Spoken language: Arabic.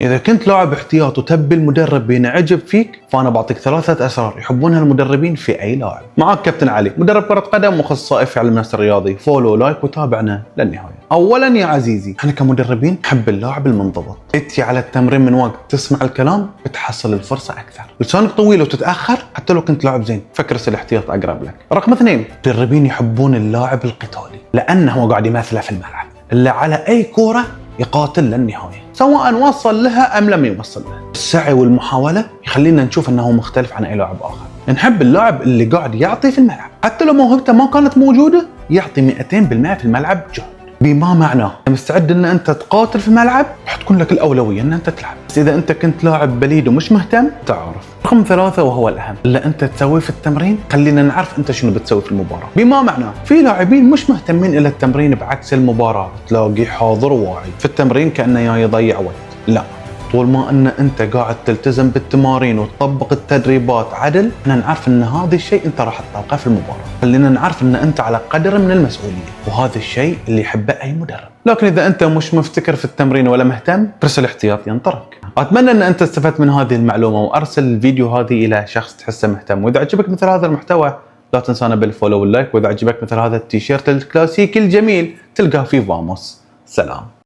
إذا كنت لاعب احتياط وتبي المدرب ينعجب فيك، فأنا بعطيك 3 أسرار يحبونها المدربين في أي لاعب. معك كابتن علي، مدرب كرة قدم وأخصائي في علم النفس الرياضي. فولو لايك وتابعنا للنهاية. أولا يا عزيزي، احنا كمدربين نحب اللاعب المنضبط. تأتي على التمرين من وقت، تسمع الكلام، بتحصل الفرصة أكثر. لسانك طويل وتتأخر حتى لو كنت لاعب زين، فكر الاحتياط أقرب لك. رقم 2، المدربين يحبون اللاعب القتالي، لأنه هو قاعد يمثله في الملعب، اللي على أي كورة يقاتل للنهاية، سواء وصل لها أم لم يوصل لها. السعي والمحاولة يخلينا نشوف أنه مختلف عن أي لاعب آخر. نحب اللاعب اللي قاعد يعطي في الملعب، حتى لو موهبته ما كانت موجودة يعطي 200% في الملعب جهد. بما معناه مستعد ان انت تقاتل في الملعب، راح تكون لك الاولويه ان انت تلعب. بس اذا انت كنت لاعب بليد ومش مهتم، تعرف. رقم 3 وهو الاهم، اللي انت تسويه في التمرين خلينا نعرف انت شنو بتسوي في المباراه. بما معناه في لاعبين مش مهتمين الى التمرين، بعكس المباراه تلاقيه حاضر واعي في التمرين كانه يضيع وقت. لا، طول ما ان انت قاعد تلتزم بالتمارين وتطبق التدريبات عدل، احنا نعرف ان هذا الشيء انت راح تطبقه في المباراه. خلينا نعرف ان انت على قدر من المسؤوليه، وهذا الشيء اللي يحبه اي مدرب. لكن اذا انت مش مفتكر في التمرين ولا مهتم، ارسل احتياط ينطرك. اتمنى ان انت استفدت من هذه المعلومه، وارسل الفيديو هذه الى شخص تحسه مهتم. واذا عجبك مثل هذا المحتوى لا تنسانا بالفولو واللايك. واذا عجبك مثل هذا التيشيرت الكلاسيكي الجميل تلقاه في فاموس. سلام.